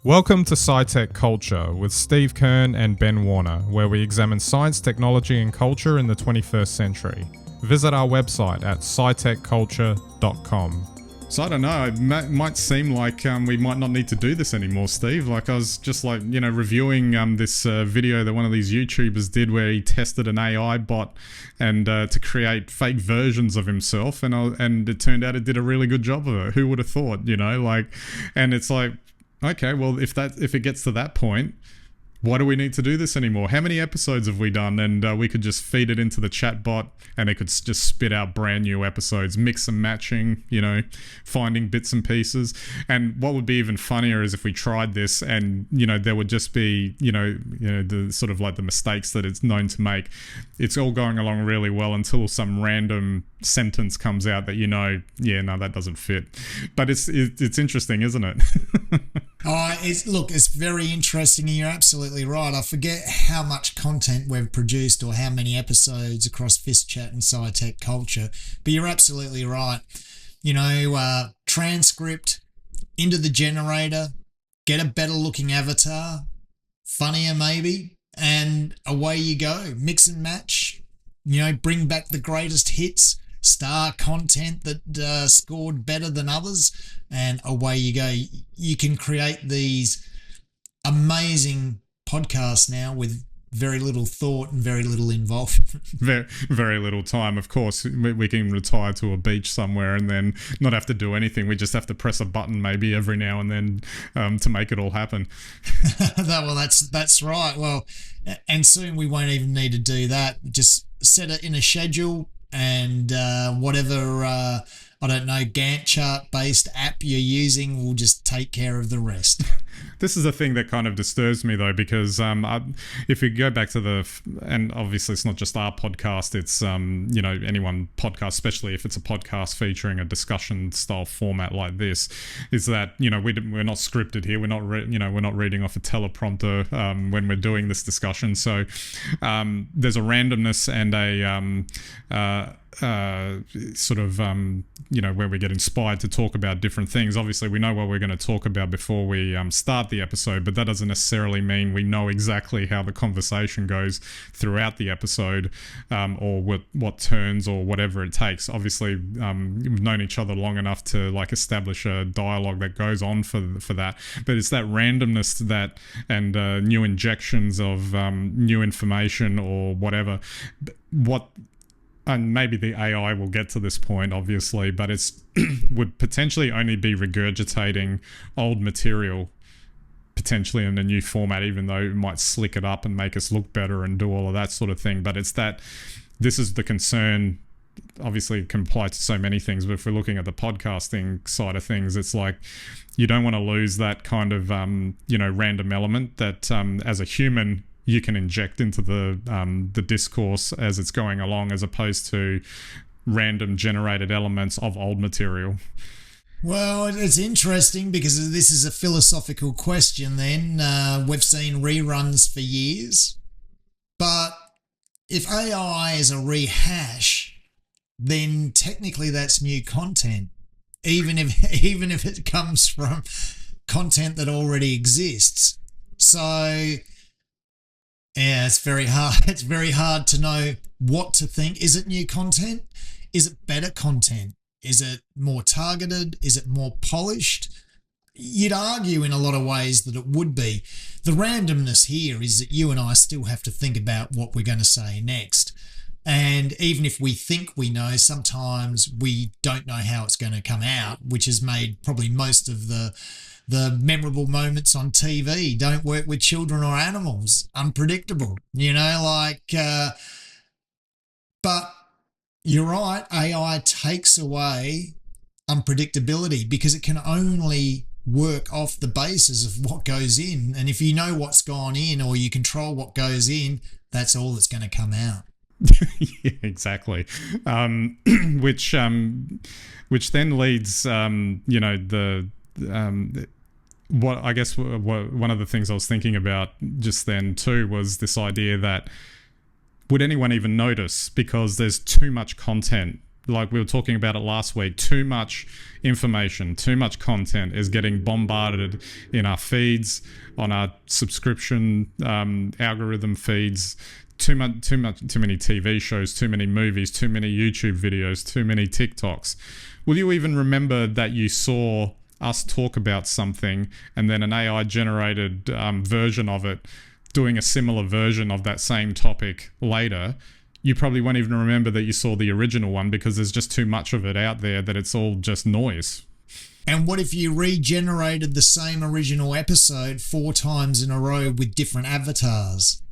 Welcome to SciTech Culture with Steve Kern and Ben Warner, where we examine science, technology and culture in the 21st century. Visit our website at scitechculture.com. So I don't know, it might seem like we might not need to do this anymore, Steve. Like I was just reviewing this video that one of these YouTubers did where he tested an AI bot and to create fake versions of himself, and it turned out it did a really good job of it. Who would have thought, and it's like, okay, well, if it gets to that point, why do we need to do this anymore? How many episodes have we done? And we could just feed it into the chat bot and it could just spit out brand new episodes, mix and matching, finding bits and pieces. And what would be even funnier is if we tried this and, there would just be, the sort of like the mistakes that it's known to make. It's all going along really well until some random sentence comes out that, that doesn't fit. But it's interesting, isn't it? It's very interesting, and you're absolutely right. I forget how much content we've produced or how many episodes across Fist Chat and SciTech Culture, but you're absolutely right. Transcript into the generator, get a better looking avatar, funnier maybe, and away you go. Mix and match, bring back the greatest hits, star content that scored better than others, and away you go. You can create these amazing podcasts now with very little thought and very little involvement. Very, very little time. Of course, we can retire to a beach somewhere and then not have to do anything. We just have to press a button maybe every now and then to make it all happen. Well, that's right. Well, and soon we won't even need to do that. Just set it in a schedule, and whatever Gantt chart based app you're using will just take care of the rest. This is a thing that kind of disturbs me though, because if we go back to and obviously it's not just our podcast, it's anyone podcast, especially if it's a podcast featuring a discussion style format like this, is that we're not scripted here. We're not we're not reading off a teleprompter when we're doing this discussion. So there's a randomness and a where we get inspired to talk about different things. Obviously, we know what we're going to talk about before we start the episode, but that doesn't necessarily mean we know exactly how the conversation goes throughout the episode, or what turns or whatever it takes. Obviously, we've known each other long enough to establish a dialogue that goes on for that. But it's that randomness and new injections of new information or whatever. And maybe the AI will get to this point, obviously, but it's would potentially only be regurgitating old material, potentially in a new format, even though it might slick it up and make us look better and do all of that sort of thing. But it's that this is the concern. Obviously, it can apply to so many things, but if we're looking at the podcasting side of things, it's like you don't want to lose that kind of random element that as a human you can inject into the discourse as it's going along, as opposed to random generated elements of old material. Well, it's interesting because this is a philosophical question then. We've seen reruns for years, but if AI is a rehash, then technically that's new content, even if it comes from content that already exists. So yeah, it's very hard. It's very hard to know what to think. Is it new content? Is it better content? Is it more targeted? Is it more polished? You'd argue in a lot of ways that it would be. The randomness here is that you and I still have to think about what we're going to say next. And even if we think we know, sometimes we don't know how it's going to come out, which has made probably most of the memorable moments on TV. Don't work with children or animals. Unpredictable, but you're right. AI takes away unpredictability because it can only work off the basis of what goes in. And if you know what's gone in or you control what goes in, that's all that's going to come out. Yeah, exactly. Which then leads, what I guess one of the things I was thinking about just then too was this idea that would anyone even notice, because there's too much content like we were talking about it last week, too much information, too much content is getting bombarded in our feeds, on our subscription algorithm feeds. Too many TV shows, too many movies, too many YouTube videos, too many TikToks. Will you even remember that you saw us talk about something and then an AI generated version of it doing a similar version of that same topic later? You probably won't even remember that you saw the original one because there's just too much of it out there that it's all just noise. And what if you regenerated the same original episode 4 times in a row with different avatars?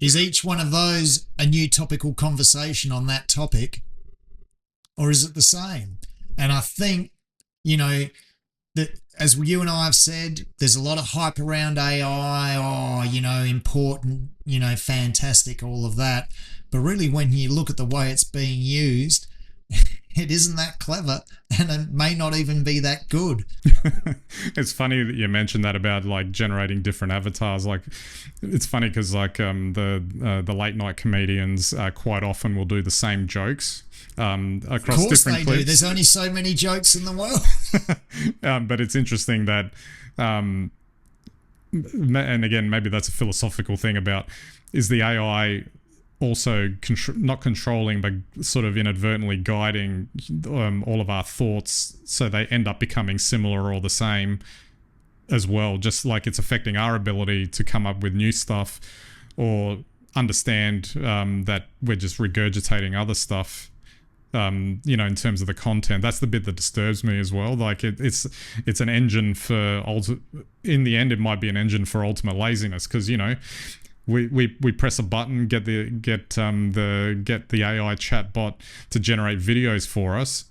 Is each one of those a new topical conversation on that topic? Or is it the same? And I think, that as you and I have said, there's a lot of hype around AI, important, fantastic, all of that. But really, when you look at the way it's being used, it isn't that clever, and it may not even be that good. It's funny that you mentioned that about like generating different avatars. Like, it's funny because like the late night comedians quite often will do the same jokes across different clips. Of course they do. There's only so many jokes in the world. But it's interesting that, and again, maybe that's a philosophical thing about, is the AI also not controlling but sort of inadvertently guiding all of our thoughts so they end up becoming similar or the same as well, just like it's affecting our ability to come up with new stuff or understand that we're just regurgitating other stuff, in terms of the content. That's the bit that disturbs me as well. Like it's an engine for in the end it might be an engine for ultimate laziness, because we press a button, get the AI chatbot to generate videos for us.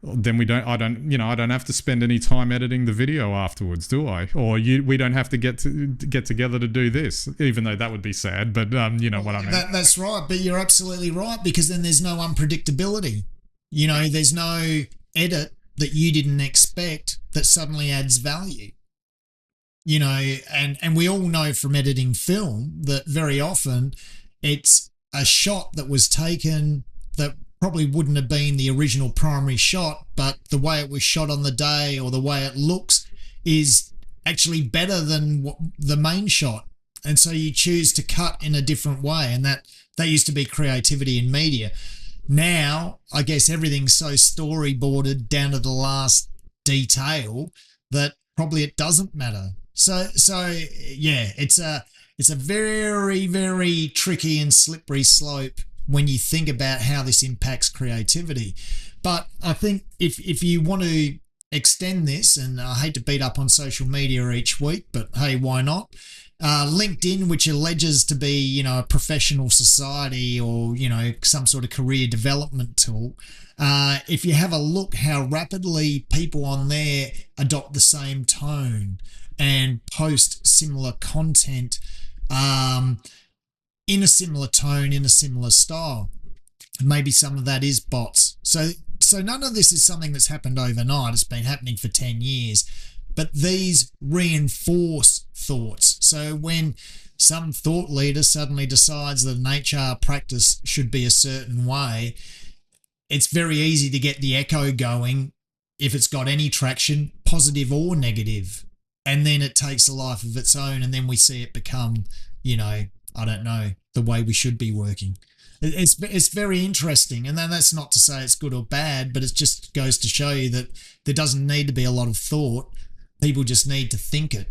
Then I don't have to spend any time editing the video afterwards, do I? Or we don't have to get together to do this, even though that would be sad. But you know what I mean. That's right. But you're absolutely right, because then there's no unpredictability. There's no edit that you didn't expect that suddenly adds value. And we all know from editing film that very often it's a shot that was taken that probably wouldn't have been the original primary shot, but the way it was shot on the day or the way it looks is actually better than the main shot. And so you choose to cut in a different way. And that used to be creativity in media. Now, I guess everything's so storyboarded down to the last detail that probably it doesn't matter. So yeah, it's a very, very tricky and slippery slope when you think about how this impacts creativity. But I think if you want to extend this, and I hate to beat up on social media each week, but hey, why not? LinkedIn, which alleges to be, a professional society or, some sort of career development tool. If you have a look how rapidly people on there adopt the same tone and post similar content in a similar tone, in a similar style. Maybe some of that is bots. So none of this is something that's happened overnight. It's been happening for 10 years. But these reinforce thoughts. So when some thought leader suddenly decides that an HR practice should be a certain way, it's very easy to get the echo going if it's got any traction, positive or negative. And then it takes a life of its own, and then we see it become, the way we should be working. It's very interesting. And then that's not to say it's good or bad, but it just goes to show you that there doesn't need to be a lot of thought. People just need to think it.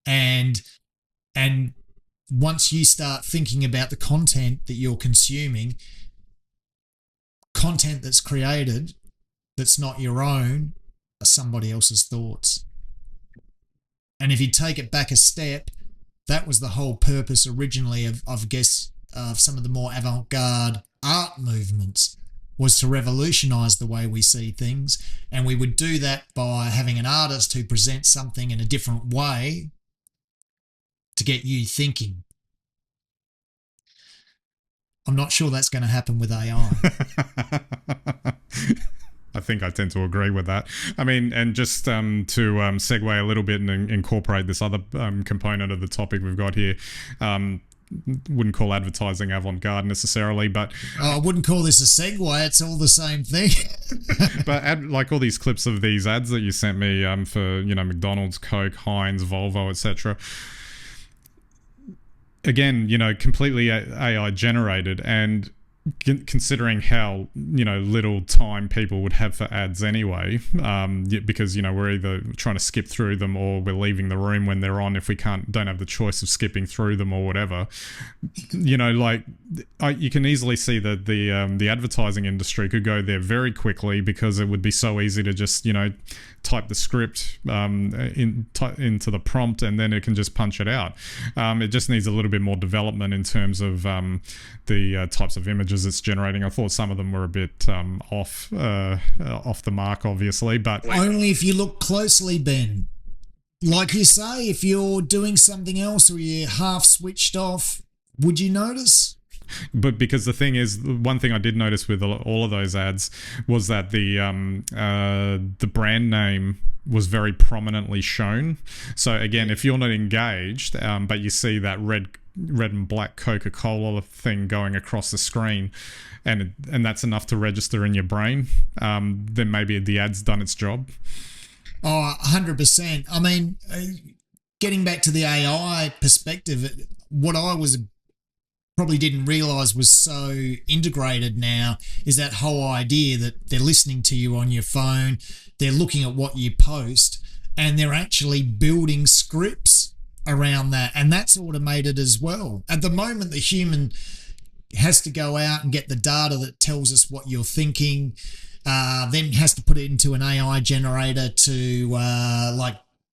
And once you start thinking about the content that you're consuming, content that's created that's not your own are somebody else's thoughts. And if you take it back a step, that was the whole purpose originally of some of the more avant-garde art movements, was to revolutionize the way we see things. And we would do that by having an artist who presents something in a different way to get you thinking. I'm not sure that's going to happen with AI. I think I tend to agree with that. I mean, and just to segue a little bit and incorporate this other component of the topic we've got here, wouldn't call advertising avant-garde necessarily, but I wouldn't call this a segue. It's all the same thing. but like all these clips of these ads that you sent me for McDonald's, Coke, Heinz, Volvo, etc. Again, completely AI generated, and considering how little time people would have for ads anyway, because we're either trying to skip through them or we're leaving the room when they're on if we don't have the choice of skipping through them or whatever. You can easily see that the advertising industry could go there very quickly, because it would be so easy to just type the script into the prompt, and then it can just punch it out. It just needs a little bit more development in terms of the types of images it's generating. I thought some of them were a bit off the mark, obviously, but only if you look closely, Ben. Like you say, if you're doing something else or you're half switched off, would you notice? But because the thing is, one thing I did notice with all of those ads was that the brand name was very prominently shown. So again, if you're not engaged, but you see that red and black Coca-Cola thing going across the screen, and that's enough to register in your brain, then maybe the ad's done its job. Oh, 100%. I mean, getting back to the AI perspective, what I probably didn't realise was so integrated now is that whole idea that they're listening to you on your phone, they're looking at what you post, and they're actually building scripts around that, and that's automated as well. At the moment, the human has to go out and get the data that tells us what you're thinking, then has to put it into an AI generator to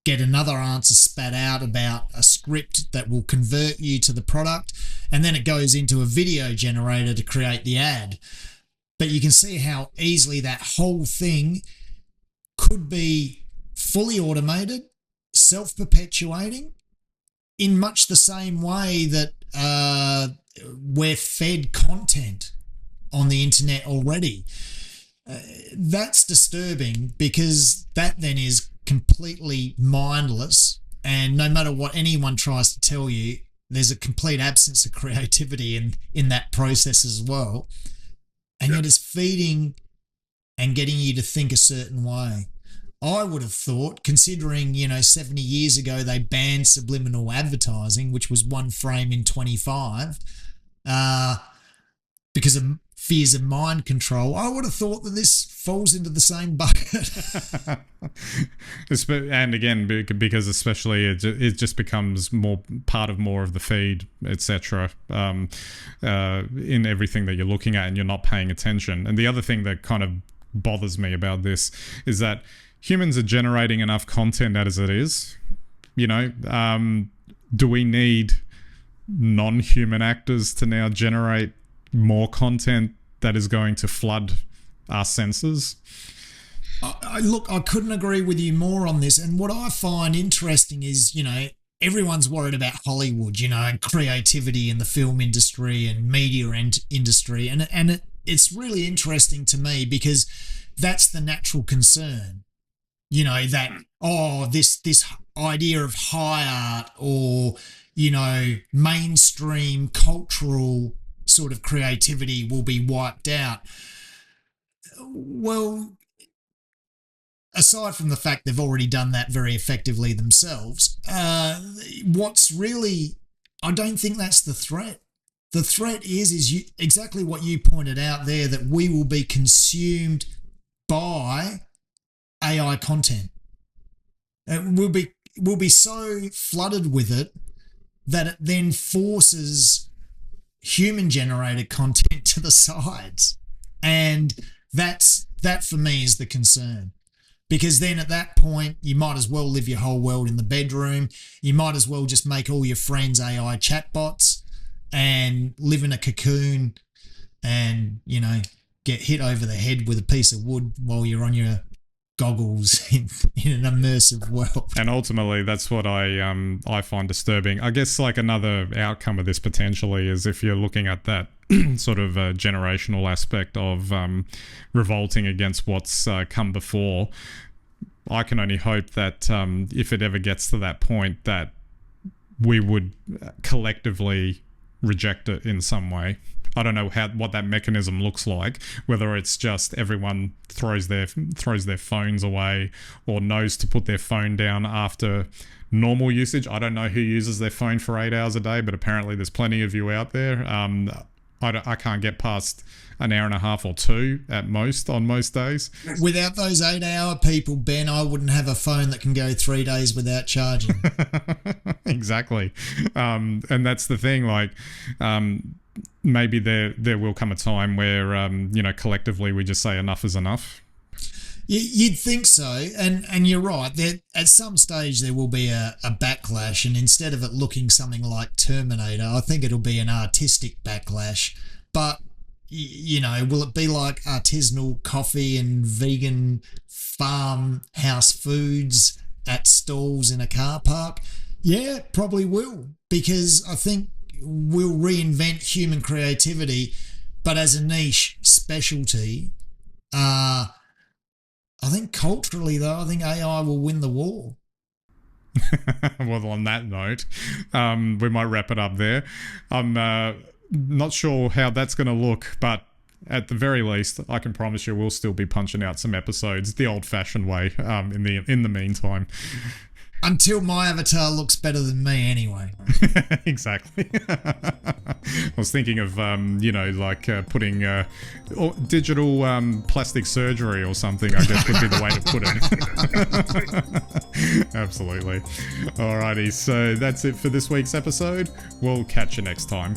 get another answer spat out about a script that will convert you to the product, and then it goes into a video generator to create the ad. But you can see how easily that whole thing could be fully automated, self-perpetuating, in much the same way that we're fed content on the internet already. That's disturbing, because that then is completely mindless, and no matter what anyone tries to tell you, there's a complete absence of creativity in that process as well, and yet it's feeding and getting you to think a certain way. I would have thought, considering 70 years ago they banned subliminal advertising, which was one frame in 25, because of fears of mind control, I would have thought that this falls into the same bucket. And again, because especially it just becomes more of the feed, etc., in everything that you're looking at, and you're not paying attention. And the other thing that kind of bothers me about this is that humans are generating enough content as it is. Do we need non-human actors to now generate more content that is going to flood our senses? Look, I couldn't agree with you more on this. And what I find interesting is, everyone's worried about Hollywood, and creativity in the film industry and media industry. And it's really interesting to me, because that's the natural concern. That, this idea of high art or, mainstream cultural sort of creativity will be wiped out. Well, aside from the fact they've already done that very effectively themselves, what's really, I don't think that's the threat. The threat is exactly what you pointed out there, that we will be consumed by AI content. We'll be so flooded with it that it then forces human-generated content to the sides, and that for me is the concern. Because then at that point, you might as well live your whole world in the bedroom. You might as well just make all your friends AI chatbots and live in a cocoon and, get hit over the head with a piece of wood while you're on your goggles in an immersive world. And ultimately, that's what I find disturbing. I guess like another outcome of this potentially is if you're looking at that sort of generational aspect of revolting against what's come before, I can only hope that if it ever gets to that point, that we would collectively reject it in some way. I don't know what that mechanism looks like, whether it's just everyone throws their phones away or knows to put their phone down after normal usage. I don't know who uses their phone for 8 hours a day, but apparently there's plenty of you out there. I can't get past an hour and a half or 2 at most on most days. Without those 8-hour people, Ben, I wouldn't have a phone that can go 3 days without charging. Exactly. And that's the thing, like, maybe there will come a time where, collectively we just say enough is enough. You'd think so, and you're right. At some stage there will be a backlash, and instead of it looking something like Terminator, I think it'll be an artistic backlash. But, will it be like artisanal coffee and vegan farmhouse foods at stalls in a car park? Yeah, probably will, because I think we'll reinvent human creativity, but as a niche specialty. I think culturally, though, I think AI will win the war. Well, on that note, we might wrap it up there. I'm not sure how that's going to look, but at the very least, I can promise you we'll still be punching out some episodes the old-fashioned way in the meantime. Until my avatar looks better than me anyway. Exactly. I was thinking of, putting digital plastic surgery or something, I guess would be the way to put it. Absolutely. Alrighty, so that's it for this week's episode. We'll catch you next time.